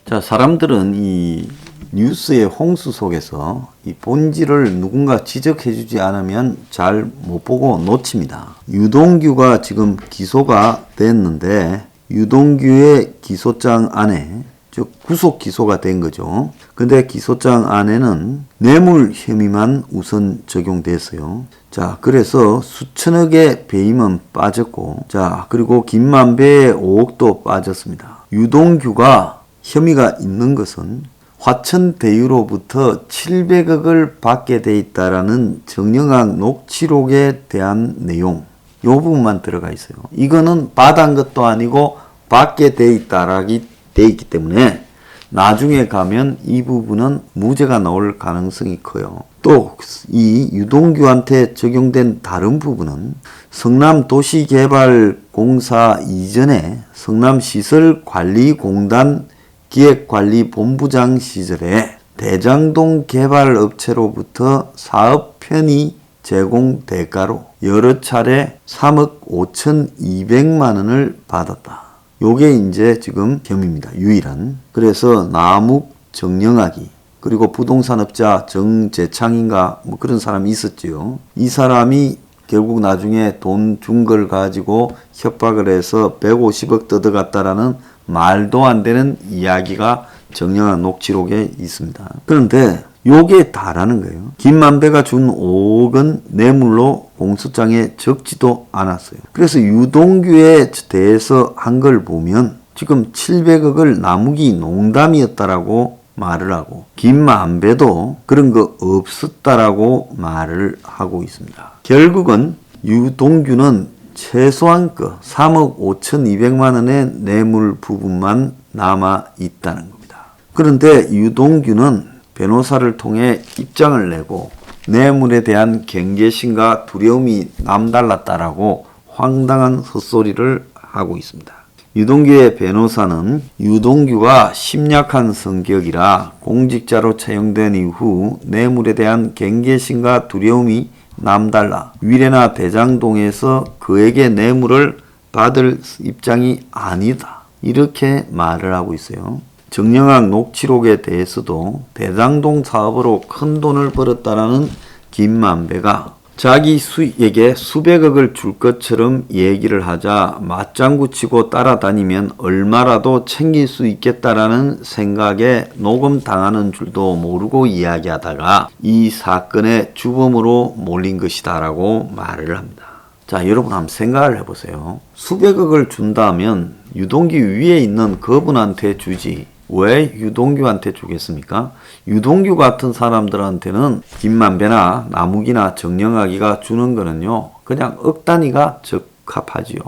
자, 사람들은 이 뉴스의 홍수 속에서 이 본질을 누군가 지적해주지 않으면 잘 못 보고 놓칩니다. 유동규가 지금 기소가 됐는데 유동규의 기소장 안에 즉 구속 기소가 된 거죠. 근데 기소장 안에는 뇌물 혐의만 우선 적용됐어요. 자, 그래서 수천억의 배임은 빠졌고, 자, 그리고 김만배의 5억도 빠졌습니다. 유동규가 혐의가 있는 것은 화천대유로부터 700억을 받게 돼 있다라는 정영학 녹취록에 대한 내용, 이 부분만 들어가 있어요. 이거는 받은 것도 아니고 받게 돼 있다라기 돼 있기 때문에 나중에 가면 이 부분은 무죄가 나올 가능성이 커요. 또 이 유동규한테 적용된 다른 부분은 성남도시개발공사 이전에 성남시설관리공단 기획관리본부장 시절에 대장동 개발업체로부터 사업 편의 제공 대가로 여러 차례 3억 5,200만 원을 받았다. 요게 이제 지금 혐의입니다. 유일한. 그래서 남욱 정영학이 그리고 부동산업자 정재창인가 뭐 그런 사람이 있었지요. 이 사람이 결국 나중에 돈 준 걸 가지고 협박을 해서 150억 뜯어갔다라는 말도 안 되는 이야기가 정영학 녹취록에 있습니다. 그런데 요게 다라는 거예요. 김만배가 준 5억은 뇌물로 공소장에 적지도 않았어요. 그래서 유동규에 대해서 한 걸 보면 지금 700억을 남욱이 농담이었다라고 말을 하고 김만배도 그런 거 없었다라고 말을 하고 있습니다. 결국은 유동규는 최소한 거 3억 5,200만 원의 뇌물 부분만 남아 있다는 겁니다. 그런데 유동규는 변호사를 통해 입장을 내고 뇌물에 대한 경계심과 두려움이 남달랐다라고 황당한 헛소리를 하고 있습니다. 유동규의 변호사는 유동규가 심약한 성격이라 공직자로 채용된 이후 뇌물에 대한 경계심과 두려움이 남달라 위례나 대장동에서 그에게 뇌물을 받을 입장이 아니다. 이렇게 말을 하고 있어요. 정영학 녹취록에 대해서도 대장동 사업으로 큰 돈을 벌었다라는 김만배가 자기 수익에게 수백억을 줄 것처럼 얘기를 하자 맞장구 치고 따라다니면 얼마라도 챙길 수 있겠다라는 생각에 녹음 당하는 줄도 모르고 이야기하다가 이 사건의 주범으로 몰린 것이다 라고 말을 합니다. 자, 여러분 한번 생각을 해보세요. 수백억을 준다면 유동규 위에 있는 그분한테 주지 왜 유동규한테 주겠습니까? 유동규 같은 사람들한테는 김만배나 남욱이나 정영학이가 주는 거는요 그냥 억 단위가 적합하지요.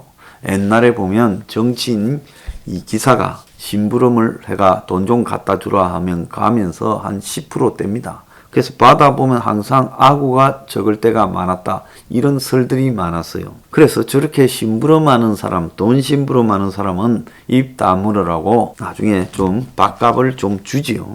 옛날에 보면 정치인 이 기사가 심부름을 해가 돈 좀 갖다 주라 하면 가면서 한 10%대입니다. 그래서 받아보면 항상 아구가 적을 때가 많았다. 이런 설들이 많았어요. 그래서 저렇게 심부름하는 사람, 돈 심부름하는 사람은 입 다물으라고 나중에 좀 밥값을 좀 주지요.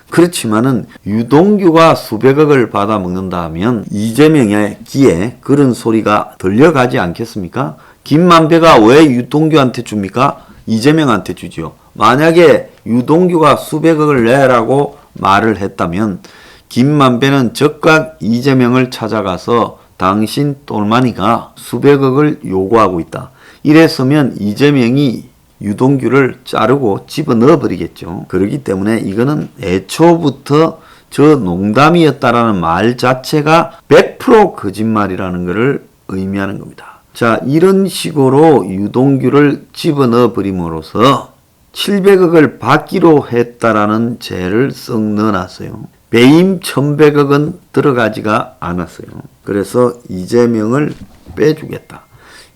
그렇지만은 유동규가 수백억을 받아 먹는다 하면 이재명의 귀에 그런 소리가 들려가지 않겠습니까? 김만배가 왜 유동규한테 줍니까? 이재명한테 주지요. 만약에 유동규가 수백억을 내라고 말을 했다면 김만배는 즉각 이재명을 찾아가서 당신 똘마니가 수백억을 요구하고 있다. 이랬으면 이재명이 유동규를 자르고 집어넣어 버리겠죠. 그렇기 때문에 이거는 애초부터 저 농담이었다라는 말 자체가 100% 거짓말이라는 것을 의미하는 겁니다. 자, 이런 식으로 유동규를 집어넣어 버림으로써 700억을 받기로 했다라는 죄를 썩 넣어놨어요. 배임 1,100억은 들어가지가 않았어요. 그래서 이재명을 빼주겠다.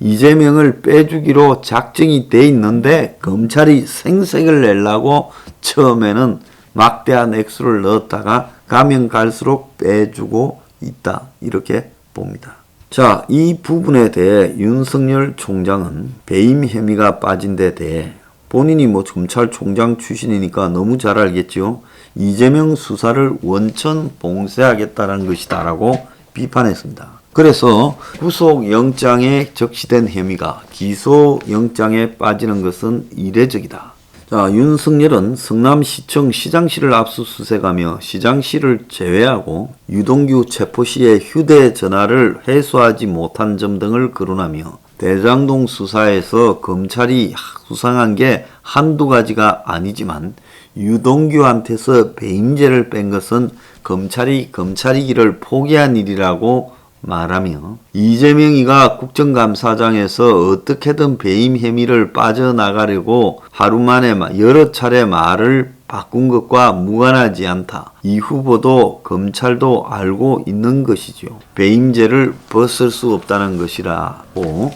이재명을 빼주기로 작정이 돼 있는데 검찰이 생색을 내려고 처음에는 막대한 액수를 넣었다가 가면 갈수록 빼주고 있다. 이렇게 봅니다. 자, 이 부분에 대해 윤석열 총장은 배임 혐의가 빠진 데 대해 본인이 뭐 검찰총장 출신이니까 너무 잘 알겠죠. 이재명 수사를 원천 봉쇄하겠다는 것이다 라고 비판했습니다. 그래서 구속영장에 적시된 혐의가 기소영장에 빠지는 것은 이례적이다. 자, 자, 윤석열은 성남시청 시장실을 압수수색하며 시장실을 제외하고 유동규 체포 시에 휴대전화를 회수하지 못한 점 등을 거론하며 대장동 수사에서 검찰이 수상한 게 한두 가지가 아니지만 유동규한테서 배임죄를 뺀 것은 검찰이 검찰이기를 포기한 일이라고 말하며 이재명이가 국정감사장에서 어떻게든 배임 혐의를 빠져나가려고 하루 만에 여러 차례 말을 바꾼 것과 무관하지 않다. 이 후보도 검찰도 알고 있는 것이죠. 배임죄를 벗을 수 없다는 것이라고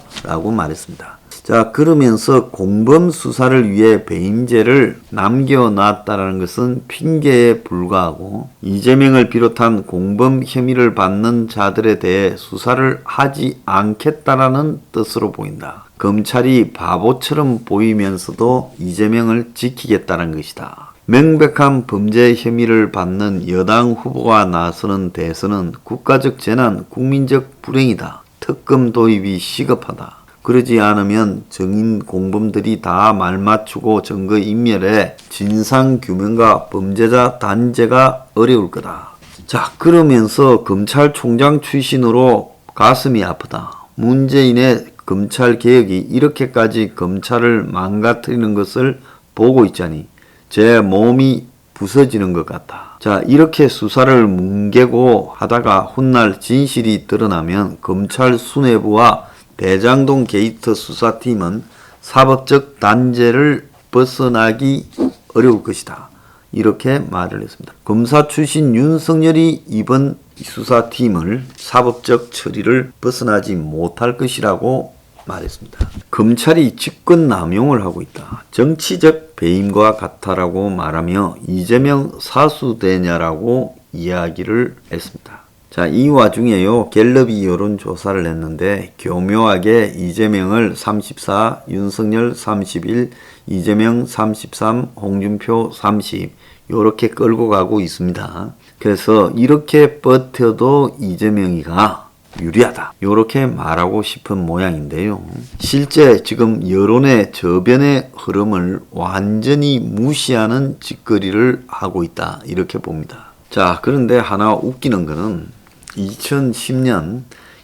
말했습니다. 자, 그러면서 공범 수사를 위해 배임죄를 남겨놨다는 것은 핑계에 불과하고 이재명을 비롯한 공범 혐의를 받는 자들에 대해 수사를 하지 않겠다라는 뜻으로 보인다. 검찰이 바보처럼 보이면서도 이재명을 지키겠다는 것이다. 명백한 범죄 혐의를 받는 여당 후보가 나서는 대선은 국가적 재난, 국민적 불행이다. 특검 도입이 시급하다. 그러지 않으면 정인 공범들이 다 말맞추고 증거인멸해 진상규명과 범죄자 단죄가 어려울 거다. 자, 그러면서 검찰총장 출신으로 가슴이 아프다. 문재인의 검찰개혁이 이렇게까지 검찰을 망가뜨리는 것을 보고 있자니 제 몸이 부서지는 것 같다. 자, 이렇게 수사를 뭉개고 하다가 훗날 진실이 드러나면 검찰 수뇌부와 대장동 게이트 수사팀은 사법적 단죄를 벗어나기 어려울 것이다. 이렇게 말을 했습니다. 검사 출신 윤석열이 이번 수사팀을 사법적 처리를 벗어나지 못할 것이라고 말했습니다. 검찰이 직권 남용을 하고 있다. 정치적 배임과 같다라고 말하며 이재명 사수되냐라고 이야기를 했습니다. 자, 이 와중에요, 갤럽이 여론조사를 했는데 교묘하게 이재명을 34, 윤석열 31, 이재명 33, 홍준표 30 요렇게 끌고 가고 있습니다. 그래서 이렇게 버텨도 이재명이가 유리하다. 요렇게 말하고 싶은 모양인데요. 실제 지금 여론의 저변의 흐름을 완전히 무시하는 짓거리를 하고 있다. 이렇게 봅니다. 자, 그런데 하나 웃기는 거는 2010년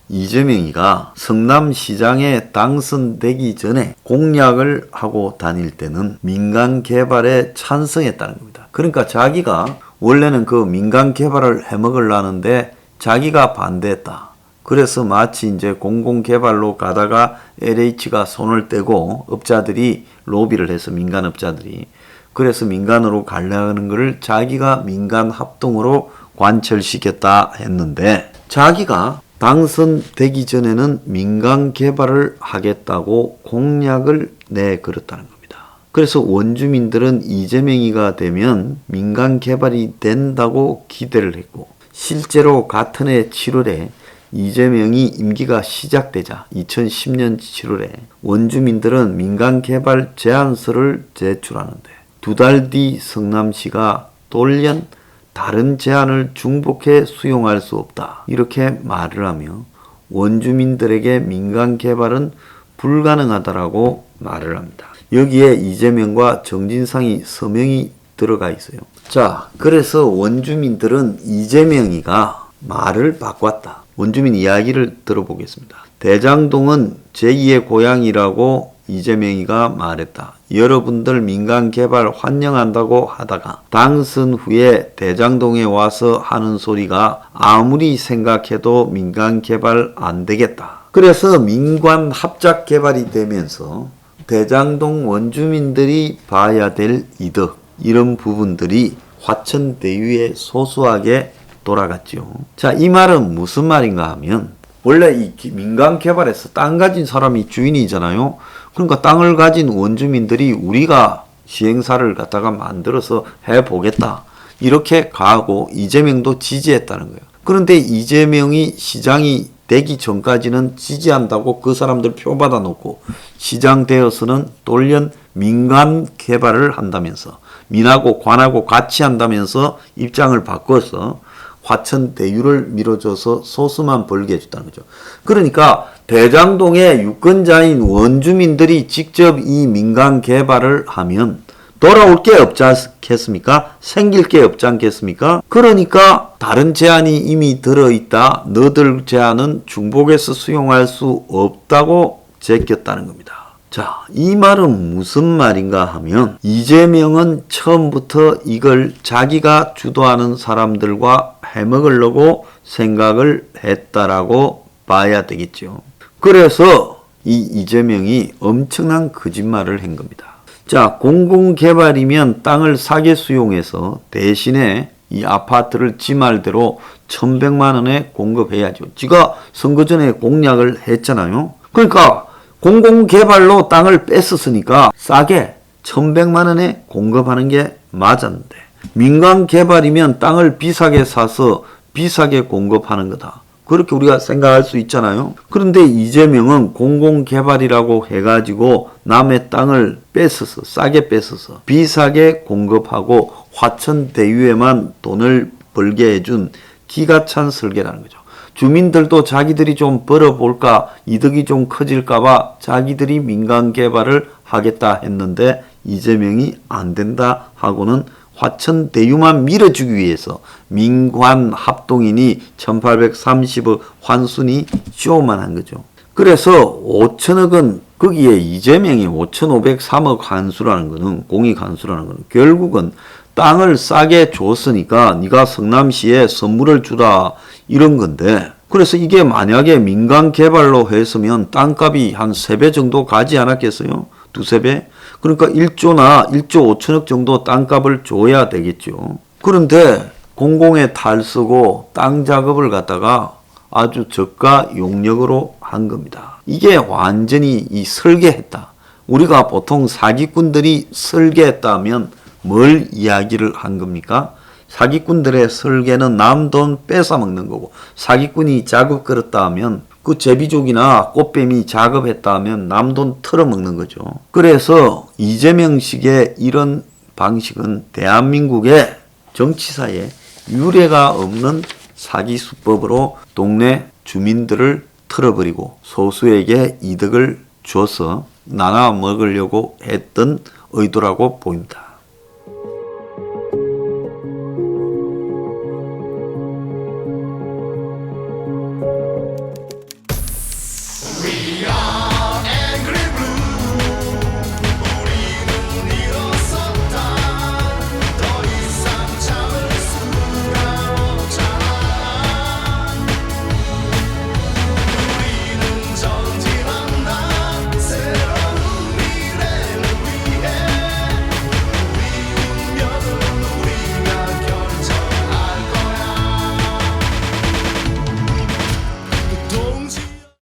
이재명이가 성남시장에 당선되기 전에 공약을 하고 다닐 때는 민간 개발에 찬성했다는 겁니다. 그러니까 자기가 원래는 그 민간 개발을 해먹으려는데 자기가 반대했다. 그래서 마치 이제 공공개발로 가다가 LH가 손을 떼고 업자들이 로비를 해서 민간업자들이 그래서 민간으로 가려는 것을 자기가 민간 합동으로 관철시켰다 했는데 자기가 당선되기 전에는 민간 개발을 하겠다고 공약을 내걸었다는 겁니다. 그래서 원주민들은 이재명이가 되면 민간 개발이 된다고 기대를 했고 실제로 같은 해 7월에 이재명이 임기가 시작되자 2010년 7월에 원주민들은 민간 개발 제안서를 제출하는데 두 달 뒤 성남시가 돌연 다른 제안을 중복해 수용할 수 없다. 이렇게 말을 하며 원주민들에게 민간 개발은 불가능하다라고 말을 합니다. 여기에 이재명과 정진상이 서명이 들어가 있어요. 자, 그래서 원주민들은 이재명이가 말을 바꿨다. 원주민 이야기를 들어보겠습니다. 대장동은 제2의 고향이라고 이재명이가 말했다. 여러분들 민간 개발 환영한다고 하다가 당선 후에 대장동에 와서 하는 소리가 아무리 생각해도 민간 개발 안 되겠다. 그래서 민관 합작 개발이 되면서 대장동 원주민들이 봐야 될 이득 이런 부분들이 화천대유에 소소하게 돌아갔죠. 자, 이 말은 무슨 말인가 하면 원래 이 민간 개발에서 땅 가진 사람이 주인이잖아요. 그러니까 땅을 가진 원주민들이 우리가 시행사를 갖다가 만들어서 해보겠다. 이렇게 가고 이재명도 지지했다는 거예요. 그런데 이재명이 시장이 되기 전까지는 지지한다고 그 사람들 표 받아놓고 시장 되어서는 돌연 민간 개발을 한다면서 민하고 관하고 같이 한다면서 입장을 바꿔서 화천대유를 밀어줘서 소수만 벌게 해줬다는 거죠. 그러니까 대장동의 유권자인 원주민들이 직접 이 민간 개발을 하면 돌아올 게 없지 않겠습니까? 생길 게 없지 않겠습니까? 그러니까 다른 제한이 이미 들어있다. 너들 제한은 중복해서 수용할 수 없다고 제꼈다는 겁니다. 자, 이 말은 무슨 말인가 하면 이재명은 처음부터 이걸 자기가 주도하는 사람들과 해먹으려고 생각을 했다라고 봐야 되겠죠. 그래서 이 이재명이 엄청난 거짓말을 한 겁니다. 자, 공공개발이면 땅을 싸게 수용해서 대신에 이 아파트를 지 말대로 1,100만 원에 공급해야죠. 지가 선거 전에 공약을 했잖아요. 그러니까 공공개발로 땅을 뺐었으니까 싸게 1,100만 원에 공급하는 게 맞았는데, 민간개발이면 땅을 비싸게 사서 비싸게 공급하는 거다. 그렇게 우리가 생각할 수 있잖아요. 그런데 이재명은 공공개발이라고 해가지고 남의 땅을 뺏어서, 싸게 뺏어서 비싸게 공급하고 화천대유에만 돈을 벌게 해준 기가 찬 설계라는 거죠. 주민들도 자기들이 좀 벌어볼까, 이득이 좀 커질까봐 자기들이 민간개발을 하겠다 했는데 이재명이 안 된다 하고는 화천대유만 밀어주기 위해서 민관합동인이 1830억 환순이 쇼만한 거죠. 그래서 5천억은 거기에 이재명이 5,503억 환수라는 거는, 공익 환수라는 거는 결국은 땅을 싸게 줬으니까 네가 성남시에 선물을 주라 이런 건데, 그래서 이게 만약에 민간 개발로 했으면 땅값이 한 3배 정도 가지 않았겠어요? 2~3배? 그러니까 1조나 1조 5천억 정도 땅값을 줘야 되겠죠. 그런데 공공에 탈쓰고 땅 작업을 갖다가 아주 저가 용역으로 한 겁니다. 이게 완전히 이 설계했다. 우리가 보통 사기꾼들이 설계했다면 뭘 이야기를 한 겁니까? 사기꾼들의 설계는 남 돈 뺏어먹는 거고, 사기꾼이 작업 걸었다 하면, 그 제비족이나 꽃뱀이 작업했다 하면 남 돈 털어먹는 거죠. 그래서 이재명식의 이런 방식은 대한민국의 정치사에 유례가 없는 사기 수법으로 동네 주민들을 털어버리고 소수에게 이득을 줘서 나눠 먹으려고 했던 의도라고 보입니다.